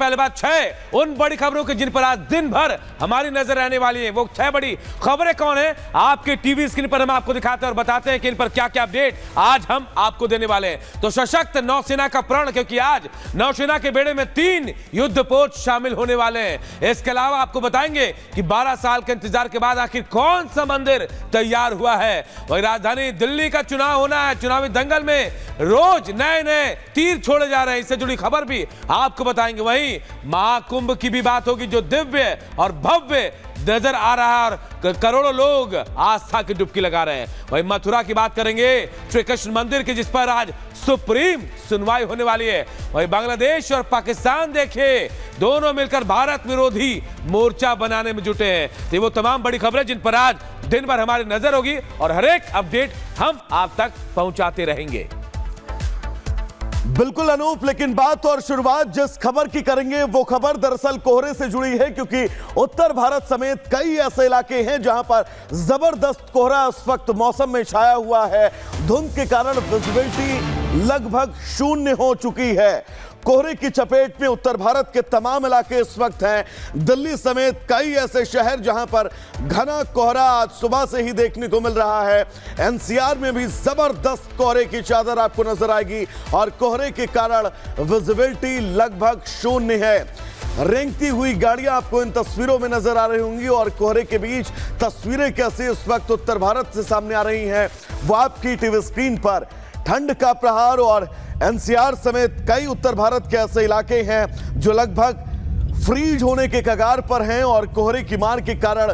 पहले बात 6 उन बड़ी खबरों की जिन पर आज दिन भर हमारी नजर रहने वाली है। वो 6 बड़ी खबरें कौन है, आपके टीवी स्क्रीन पर हम आपको दिखाते हैं और बताते हैं कि इन पर क्या क्या अपडेट आज हम आपको देने वाले हैं। तो सशक्त नौसेना का प्रण, क्योंकि आज नौसेना के बेड़े में 3 युद्धपोत शामिल होने वाले हैं। इसके अलावा आपको बताएंगे कि 12 साल के इंतजार के बाद आखिर कौन सा मंदिर तैयार हुआ है। वही राजधानी दिल्ली का चुनाव होना है, चुनावी दंगल में रोज नए नए तीर छोड़े जा रहे हैं, इससे जुड़ी खबर भी आपको बताएंगे। वहीं महाकुंभ की भी बात होगी जो दिव्य और भव्य नजर आ रहा है और करोड़ों लोग आस्था की डुबकी लगा रहे हैं। वहीं मथुरा की बात करेंगे, श्री कृष्ण मंदिर की, जिस पर आज सुप्रीम सुनवाई होने वाली है। वहीं बांग्लादेश और पाकिस्तान देखिए, दोनों मिलकर भारत विरोधी मोर्चा बनाने में जुटे हैं। तो वो तमाम बड़ी खबरें जिन पर आज दिन भर हमारी नजर होगी और हर एक अपडेट हम आप तक पहुंचाते रहेंगे। बिल्कुल अनूप, लेकिन बात और शुरुआत जिस खबर की करेंगे वो खबर दरअसल कोहरे से जुड़ी है, क्योंकि उत्तर भारत समेत कई ऐसे इलाके हैं जहां पर जबरदस्त कोहरा इस वक्त मौसम में छाया हुआ है। धुंध के कारण विजिबिलिटी लगभग शून्य हो चुकी है। कोहरे की चपेट में उत्तर भारत के तमाम इलाके इस वक्त हैं। दिल्ली समेत कई ऐसे शहर जहां पर घना कोहरा आज सुबह से ही देखने को मिल रहा है। एनसीआर में भी जबरदस्त कोहरे की चादर आपको नजर आएगी और कोहरे के कारण विजिबिलिटी लगभग शून्य है। रेंगती हुई गाड़ियां आपको इन तस्वीरों में नजर आ रही होंगी और कोहरे के बीच तस्वीरें कैसे इस वक्त उत्तर भारत से सामने आ रही हैं वो आपकी टीवी स्क्रीन पर। ठंड का प्रहार और एनसीआर समेत कई उत्तर भारत के ऐसे इलाके हैं जो लगभग फ्रीज होने के कगार पर हैं और कोहरे की मार के कारण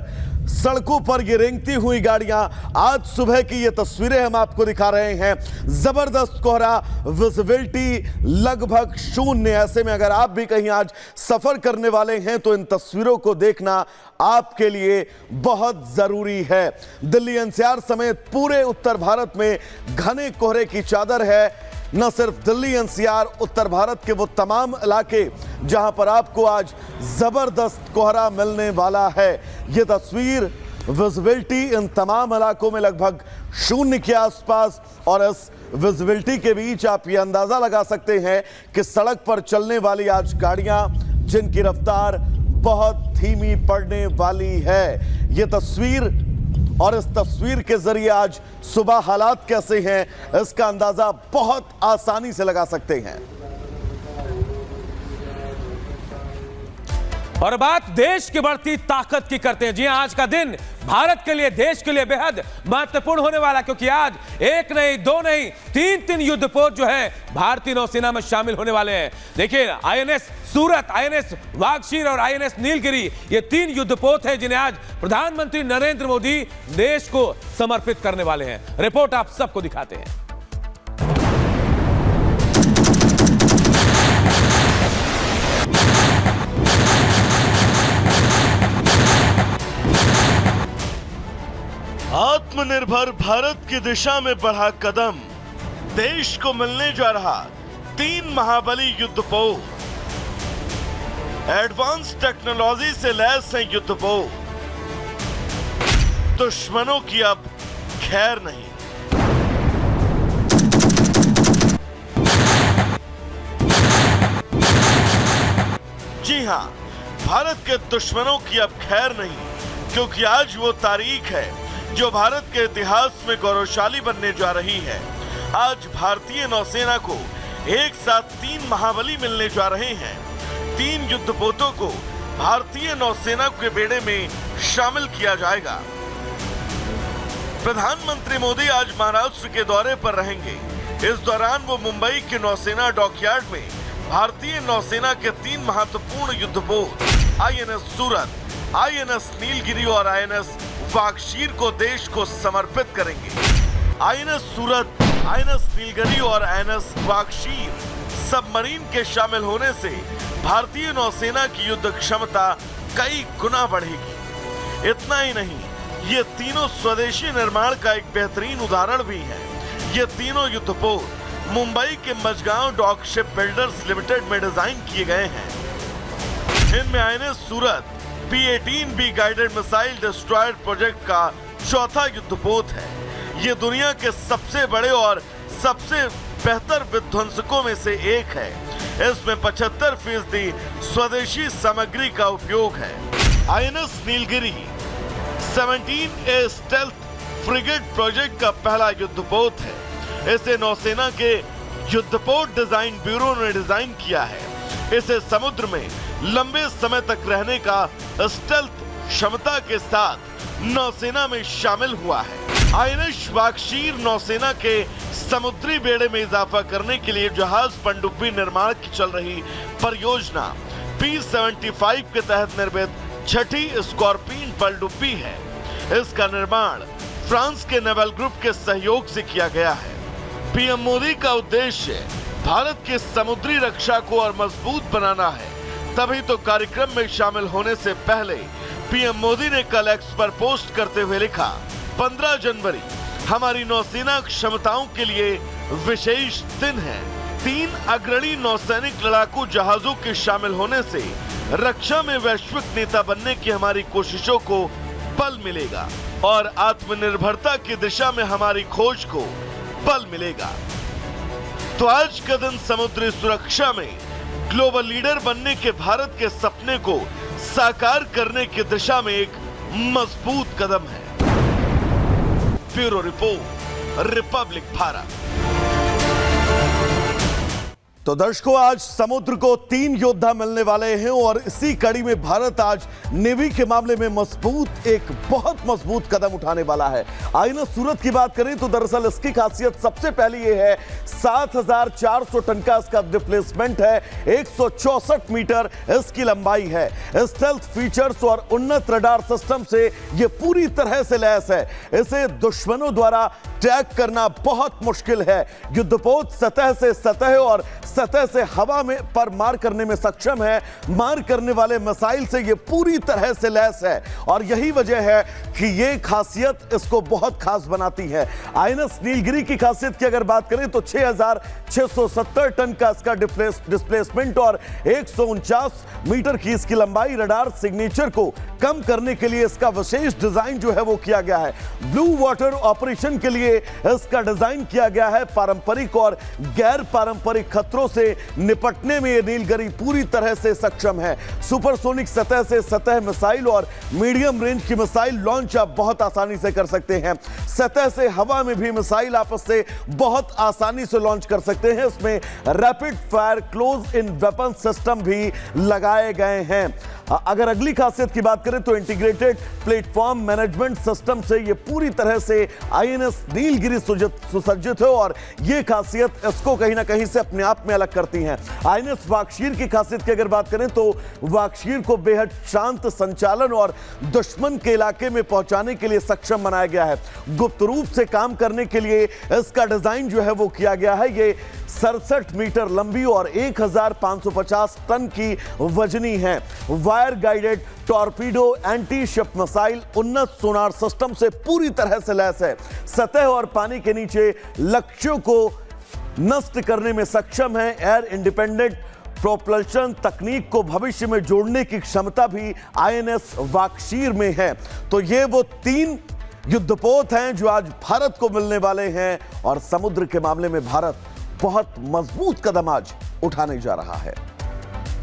सड़कों पर ये रेंगती हुई गाड़ियां, आज सुबह की ये तस्वीरें हम आपको दिखा रहे हैं। जबरदस्त कोहरा, विजिबिलिटी लगभग शून्य। ऐसे में अगर आप भी कहीं आज सफर करने वाले हैं तो इन तस्वीरों को देखना आपके लिए बहुत जरूरी है। दिल्ली एनसीआर समेत पूरे उत्तर भारत में घने कोहरे की चादर है। न सिर्फ दिल्ली एनसीआर, उत्तर भारत के वो तमाम इलाके जहां पर आपको आज जबरदस्त कोहरा मिलने वाला है। ये तस्वीर, विजिबिलिटी इन तमाम इलाकों में लगभग शून्य के आसपास, और इस विजिबिलिटी के बीच आप ये अंदाजा लगा सकते हैं कि सड़क पर चलने वाली आज गाड़ियां जिनकी रफ्तार बहुत धीमी पड़ने वाली है। ये तस्वीर और इस तस्वीर के जरिए आज सुबह हालात कैसे हैं इसका अंदाजा बहुत आसानी से लगा सकते हैं। और बात देश की बढ़ती ताकत की करते हैं। जी हां, आज का दिन भारत के लिए, देश के लिए बेहद महत्वपूर्ण होने वाला, क्योंकि आज एक नहीं, दो नहीं, 3 युद्धपोत जो है भारतीय नौसेना में शामिल होने वाले हैं। देखिए, आईएनएस सूरत, आईएनएस वागशीर और आईएनएस नीलगिरी, ये 3 युद्धपोत हैं जिन्हें आज प्रधानमंत्री नरेंद्र मोदी देश को समर्पित करने वाले हैं। रिपोर्ट आप सबको दिखाते हैं। आत्मनिर्भर भारत की दिशा में बढ़ा कदम, देश को मिलने जा रहा 3 महाबली युद्धपोत। एडवांस टेक्नोलॉजी से लैस हैं युद्धपोत, दुश्मनों की अब खैर नहीं। जी हां, भारत के दुश्मनों की अब खैर नहीं, क्योंकि आज वो तारीख है जो भारत के इतिहास में गौरवशाली बनने जा रही है। आज भारतीय नौसेना को एक साथ 3 महाबली मिलने जा रहे हैं। 3 युद्धपोतों को भारतीय नौसेना के बेड़े में शामिल किया जाएगा। प्रधानमंत्री मोदी आज महाराष्ट्र के दौरे पर रहेंगे। इस दौरान वो मुंबई के नौसेना डॉकयार्ड में भारतीय नौसेना के 3 महत्वपूर्ण युद्धपोत आईएनएस सूरत, आईएनएस नीलगिरी और आईएनएस वागशीर को देश को समर्पित करेंगे। आईएनएस सूरत, आईएनएस नीलगिरी और आईएनएस वागशीर सबमरीन के शामिल होने से भारतीय नौसेना की युद्ध क्षमता कई गुना बढ़ेगी। इतना ही नहीं, ये तीनों स्वदेशी निर्माण का एक बेहतरीन उदाहरण भी है। ये तीनों युद्धपोत मुंबई के Mazagon dock ship builders limited में डिजाइन किए गए हैं। इनमें INS Surat P-18B guided missile destroyer project का चौथा युद्धपोत है। ये दुनिया के सबसे बड़े और सबसे बेहतर विध्वंसकों में से एक है। इसमें 75% स्वदेशी सामग्री का उपयोग है। INS Nilgiri 17A stealth frigate project का पहला युद्धपोत है। इसे नौसेना के युद्धपोत डिजाइन ब्यूरो ने डिजाइन किया है। इसे समुद्र में लंबे समय तक रहने का स्टेल्थ क्षमता के साथ नौसेना में शामिल हुआ है। आईएनएस वाक्षीर नौसेना के समुद्री बेड़े में इजाफा करने के लिए जहाज पनडुब्बी निर्माण की चल रही परियोजना P-75 के तहत निर्मित छठी स्कॉर्पियन पनडुब्बी है। इसका निर्माण फ्रांस के नेवल ग्रुप के सहयोग से किया गया है। पीएम मोदी का उद्देश्य भारत के समुद्री रक्षा को और मजबूत बनाना है। तभी तो कार्यक्रम में शामिल होने से पहले पीएम मोदी ने कल एक्स पर पोस्ट करते हुए लिखा, 15 जनवरी हमारी नौसेना क्षमताओं के लिए विशेष दिन है। 3 अग्रणी नौसैनिक लड़ाकू जहाजों के शामिल होने से रक्षा में वैश्विक नेता बनने की हमारी कोशिशों को बल मिलेगा और आत्मनिर्भरता की दिशा में हमारी खोज को बल मिलेगा। तो आज का दिन समुद्री सुरक्षा में ग्लोबल लीडर बनने के भारत के सपने को साकार करने की दिशा में एक मजबूत कदम है। Bureau report, Republic Bharat. तो दर्शकों, आज समुद्र को 3 योद्धा मिलने वाले हैं और इसी कड़ी में भारत आज नेवी के मामले में एक बहुत मजबूत कदम उठाने वाला है। आईएनएस सूरत की बात करें तो दरअसल इसकी खासियत सबसे पहली ये है, 7400 टन का इसका डिस्प्लेसमेंट है, 164 मीटर इसकी लंबाई है। स्टेल्थ फीचर्स और उन्नत रडार सिस्टम से ये पूरी तरह से लैस है। इसे दुश्मनों द्वारा ट्रैक करना बहुत मुश्किल है। युद्धपोत सतह से सतह और सतह से हवा में पर मार करने में सक्षम है। मार करने वाले मिसाइल से यह पूरी तरह से लैस है और यही वजह है कि यह खासियत इसको बहुत खास बनाती है। आईएनएस नीलगिरी की खासियत की अगर बात करें तो 6670 टन का इसका डिस्प्लेसमेंट और 149 मीटर की इसकी लंबाई। रडार सिग्नेचर को कम करने के लिए इसका विशेष डिजाइन जो है वो किया गया है। ब्लू वाटर ऑपरेशन के लिए इसका डिजाइन किया गया है। पारंपरिक और गैर पारंपरिक खतरों से निपटने में यह नीलगिरी पूरी तरह से सक्षम है। सुपरसोनिक सतह से सतह मिसाइल और मीडियम रेंज की मिसाइल लॉन्च आप बहुत आसानी से कर सकते हैं। सतह से हवा में भी मिसाइल आपस से बहुत आसानी से लॉन्च कर सकते हैं। इसमें rapid fire close in weapon system भी लगाए गए हैं। अगर अगली खासियत की बात करें तो इंटीग्रेटेड प्लेटफॉर्म मैनेजमेंट सिस्टम से यह पूरी तरह से आईएनएस नीलगिरी सुसज्जित है और यह खासियत इसको कहीं ना कहीं से अपने आप में अलग करती हैं। आईएनएस वाक्षीर की खासियत की अगर बात करें तो वाक्षीर को बेहद शांत संचालन और दुश्मन के इलाके में पहुंचाने के लिए सक्षम बनाया गया है। गुप्त रूप से काम करने के लिए इसका डिजाइन जो है वो किया गया है। ये 67 मीटर लंबी और 1550 टन की वजनी है। Wire guided torpedo anti ship missile उन्नत सोनार सिस्टम से पूरी तरह से लैस है। सतह और पानी के नीचे लक्ष्यों को नष्ट करने में सक्षम है। एयर इंडिपेंडेंट प्रोपल्शन तकनीक को भविष्य में जोड़ने की क्षमता भी आईएनएस वाक्षीर में है। तो ये वो 3 युद्धपोत हैं जो आज भारत को मिलने वाले हैं और समुद्र के मामले में भारत बहुत मजबूत कदम आज उठाने जा रहा है।